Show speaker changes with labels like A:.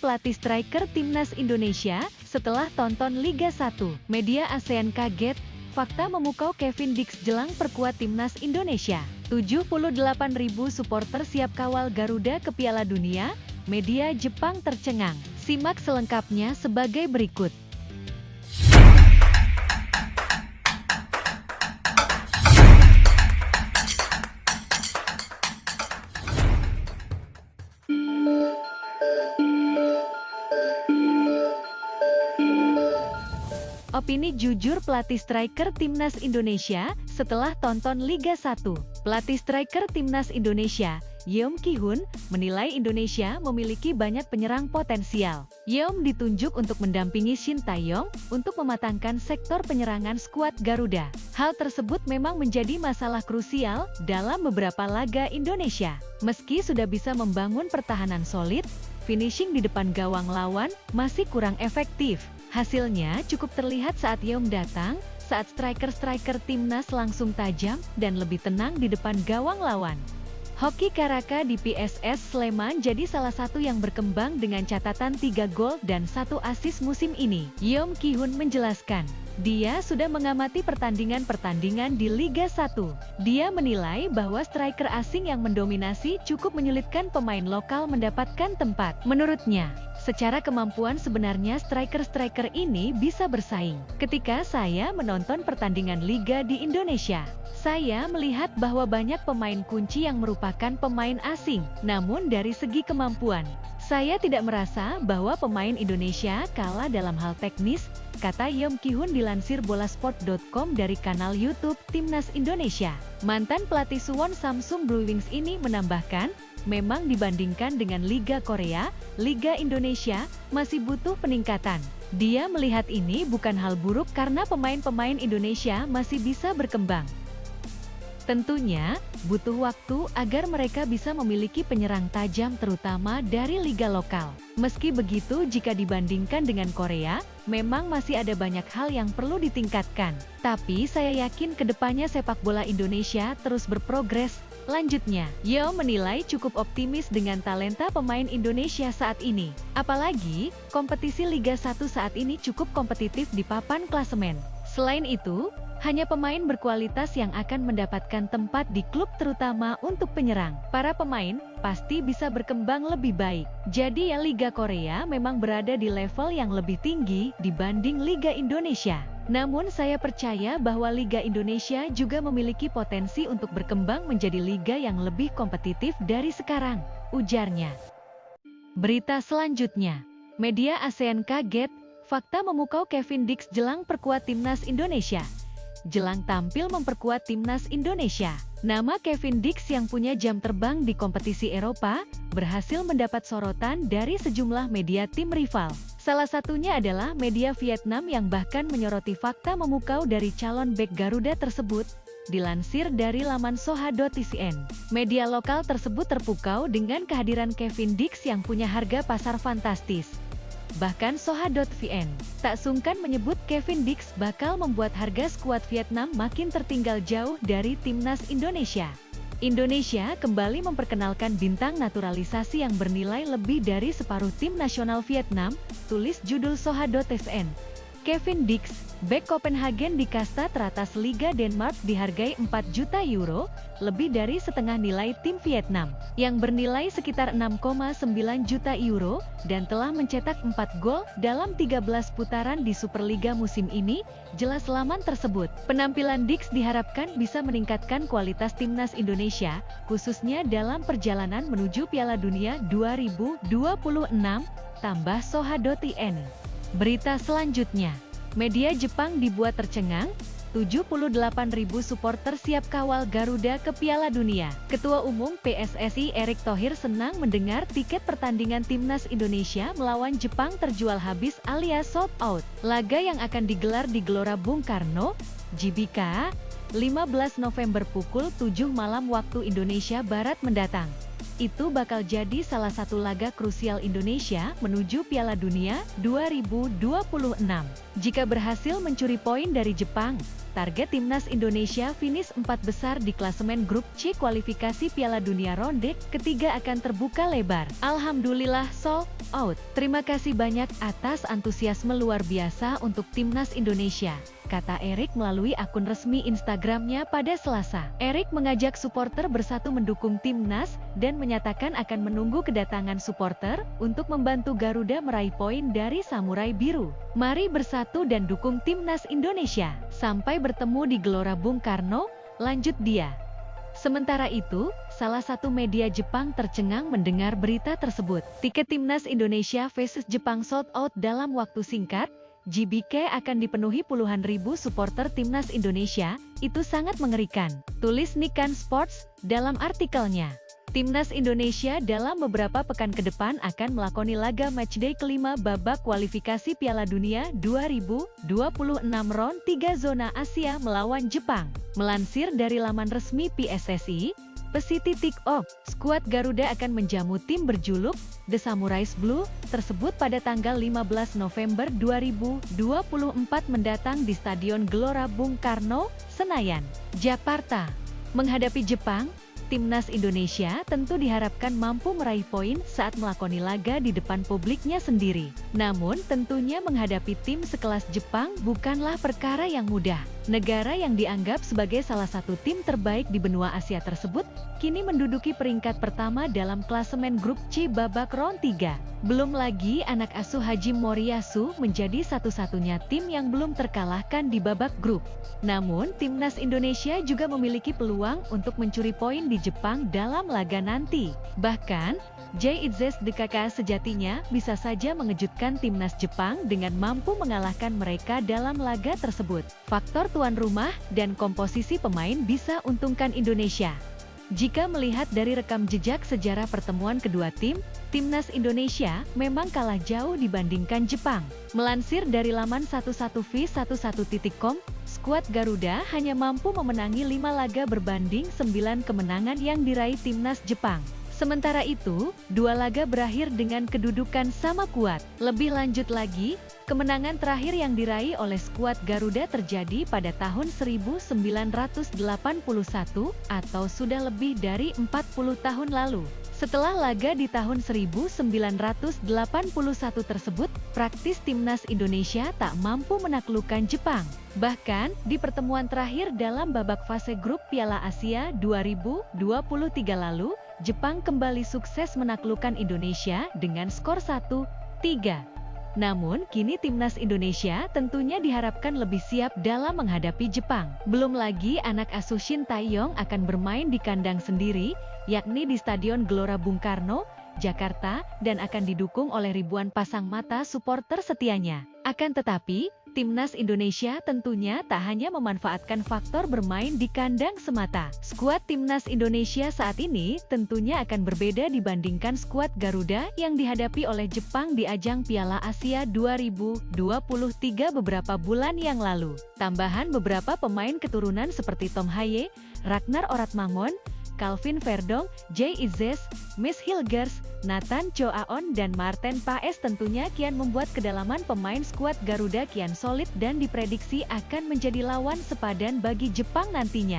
A: pelatih striker timnas Indonesia setelah tonton Liga 1. Media ASEAN kaget, fakta memukau Kevin Dix jelang perkuat timnas Indonesia. 78.000 supporter siap kawal Garuda ke Piala Dunia, media Jepang tercengang. Simak selengkapnya sebagai berikut. Opini jujur pelatih striker timnas Indonesia setelah tonton Liga 1. Pelatih striker timnas Indonesia, Yeom Ki-hun, menilai Indonesia memiliki banyak penyerang potensial. Yeom ditunjuk untuk mendampingi Shin Tae-yong untuk mematangkan sektor penyerangan skuad Garuda. Hal tersebut memang menjadi masalah krusial dalam beberapa laga Indonesia. Meski sudah bisa membangun pertahanan solid, finishing di depan gawang lawan masih kurang efektif. Hasilnya cukup terlihat saat Yeom datang, saat striker-striker timnas langsung tajam dan lebih tenang di depan gawang lawan. Hoki Caraka di PSS Sleman jadi salah satu yang berkembang dengan catatan 3 gol dan 1 assist musim ini. Yeom Ki-hun menjelaskan, dia sudah mengamati pertandingan-pertandingan di Liga 1. Dia menilai bahwa striker asing yang mendominasi cukup menyulitkan pemain lokal mendapatkan tempat. Menurutnya, secara kemampuan sebenarnya striker-striker ini bisa bersaing. Ketika saya menonton pertandingan Liga di Indonesia, saya melihat bahwa banyak pemain kunci yang merupakan pemain asing. Namun dari segi kemampuan, saya tidak merasa bahwa pemain Indonesia kalah dalam hal teknis, kata Yeom Ki-hun dilansir bolasport.com dari kanal YouTube Timnas Indonesia. Mantan pelatih Suwon Samsung Blue Wings ini menambahkan, memang dibandingkan dengan Liga Korea, Liga Indonesia masih butuh peningkatan. Dia melihat ini bukan hal buruk karena pemain-pemain Indonesia masih bisa berkembang. Tentunya, butuh waktu agar mereka bisa memiliki penyerang tajam terutama dari liga lokal. Meski begitu, jika dibandingkan dengan Korea, memang masih ada banyak hal yang perlu ditingkatkan. Tapi saya yakin kedepannya sepak bola Indonesia terus berprogres. Lanjutnya, Yeom menilai cukup optimis dengan talenta pemain Indonesia saat ini. Apalagi, kompetisi Liga 1 saat ini cukup kompetitif di papan klasemen. Selain itu, hanya pemain berkualitas yang akan mendapatkan tempat di klub terutama untuk penyerang. Para pemain pasti bisa berkembang lebih baik. Jadi ya Liga Korea memang berada di level yang lebih tinggi dibanding Liga Indonesia. Namun saya percaya bahwa Liga Indonesia juga memiliki potensi untuk berkembang menjadi liga yang lebih kompetitif dari sekarang, ujarnya. Berita selanjutnya, media ASEAN kaget, fakta memukau Kevin Dix jelang perkuat timnas Indonesia. Jelang tampil memperkuat timnas Indonesia, nama Kevin Dix yang punya jam terbang di kompetisi Eropa, berhasil mendapat sorotan dari sejumlah media tim rival. Salah satunya adalah media Vietnam yang bahkan menyoroti fakta memukau dari calon bek Garuda tersebut, dilansir dari laman soha.tcn. Media lokal tersebut terpukau dengan kehadiran Kevin Dix yang punya harga pasar fantastis. Bahkan soha.vn tak sungkan menyebut Kevin Dix bakal membuat harga skuad Vietnam makin tertinggal jauh dari timnas Indonesia. Indonesia kembali memperkenalkan bintang naturalisasi yang bernilai lebih dari separuh tim nasional Vietnam, tulis judul soha.tcn. Kevin Dix, bek Copenhagen di kasta teratas Liga Denmark dihargai 4 juta euro, lebih dari setengah nilai tim Vietnam, yang bernilai sekitar 6,9 juta euro, dan telah mencetak 4 gol dalam 13 putaran di Superliga musim ini, jelas laman tersebut. Penampilan Dix diharapkan bisa meningkatkan kualitas timnas Indonesia, khususnya dalam perjalanan menuju Piala Dunia 2026, tambah soha.in. Berita selanjutnya, media Jepang dibuat tercengang, 78.000 supporter siap kawal Garuda ke Piala Dunia. Ketua Umum PSSI Erick Thohir senang mendengar tiket pertandingan timnas Indonesia melawan Jepang terjual habis alias sold out. Laga yang akan digelar di Gelora Bung Karno, GBK, 15 November pukul 7 malam waktu Indonesia Barat mendatang. Itu bakal jadi salah satu laga krusial Indonesia menuju Piala Dunia 2026. Jika berhasil mencuri poin dari Jepang, target Timnas Indonesia finish 4 besar di klasemen grup C kualifikasi Piala Dunia ronde ketiga akan terbuka lebar. Alhamdulillah sold out. Terima kasih banyak atas antusiasme luar biasa untuk Timnas Indonesia, kata Erik melalui akun resmi Instagramnya pada Selasa. Erik mengajak supporter bersatu mendukung Timnas dan menyatakan akan menunggu kedatangan supporter untuk membantu Garuda meraih poin dari Samurai Biru. Mari bersatu dan dukung Timnas Indonesia. Sampai bertemu di Gelora Bung Karno, lanjut dia. Sementara itu, salah satu media Jepang tercengang mendengar berita tersebut. Tiket Timnas Indonesia versus Jepang sold out dalam waktu singkat. GBK akan dipenuhi puluhan ribu supporter Timnas Indonesia, itu sangat mengerikan, tulis Nikkei Sports dalam artikelnya. Timnas Indonesia dalam beberapa pekan ke depan akan melakoni laga matchday kelima babak kualifikasi Piala Dunia 2026 round 3 zona Asia melawan Jepang. Melansir dari laman resmi PSSI, Pesiti.org, skuad Garuda akan menjamu tim berjuluk The Samurais Blue tersebut pada tanggal 15 November 2024 mendatang di Stadion Gelora Bung Karno, Senayan, Jakarta. Menghadapi Jepang, Timnas Indonesia tentu diharapkan mampu meraih poin saat melakoni laga di depan publiknya sendiri. Namun tentunya menghadapi tim sekelas Jepang bukanlah perkara yang mudah. Negara yang dianggap sebagai salah satu tim terbaik di benua Asia tersebut, kini menduduki peringkat pertama dalam klasemen grup C babak round 3. Belum lagi anak asuh Hajime Moriyasu menjadi satu-satunya tim yang belum terkalahkan di babak grup. Namun, Timnas Indonesia juga memiliki peluang untuk mencuri poin di Jepang dalam laga nanti. Bahkan, JIZS DKK sejatinya bisa saja mengejutkan Timnas Jepang dengan mampu mengalahkan mereka dalam laga tersebut. Faktor tuan rumah dan komposisi pemain bisa untungkan Indonesia. Jika melihat dari rekam jejak sejarah pertemuan kedua tim, Timnas Indonesia memang kalah jauh dibandingkan Jepang. Melansir dari laman 11v11.com, skuad Garuda hanya mampu memenangi 5 laga berbanding 9 kemenangan yang diraih Timnas Jepang. Sementara itu, 2 laga berakhir dengan kedudukan sama kuat. Lebih lanjut lagi, kemenangan terakhir yang diraih oleh skuad Garuda terjadi pada tahun 1981 atau sudah lebih dari 40 tahun lalu. Setelah laga di tahun 1981 tersebut, praktis Timnas Indonesia tak mampu menaklukkan Jepang. Bahkan, di pertemuan terakhir dalam babak fase grup Piala Asia 2023 lalu, Jepang kembali sukses menaklukkan Indonesia dengan skor 1-3. Namun, kini Timnas Indonesia tentunya diharapkan lebih siap dalam menghadapi Jepang. Belum lagi anak asuh Shin Tae-yong akan bermain di kandang sendiri, yakni di Stadion Gelora Bung Karno, Jakarta, dan akan didukung oleh ribuan pasang mata supporter setianya. Akan tetapi, Timnas Indonesia tentunya tak hanya memanfaatkan faktor bermain di kandang semata. Skuad Timnas Indonesia saat ini tentunya akan berbeda dibandingkan skuad Garuda yang dihadapi oleh Jepang di ajang Piala Asia 2023 beberapa bulan yang lalu. Tambahan beberapa pemain keturunan seperti Tom Haye, Ragnar Oratmangun, Calvin Verdong, JIZS, Miss Hilgers, Nathan Choaon dan Marten Paes tentunya kian membuat kedalaman pemain skuad Garuda kian solid dan diprediksi akan menjadi lawan sepadan bagi Jepang nantinya.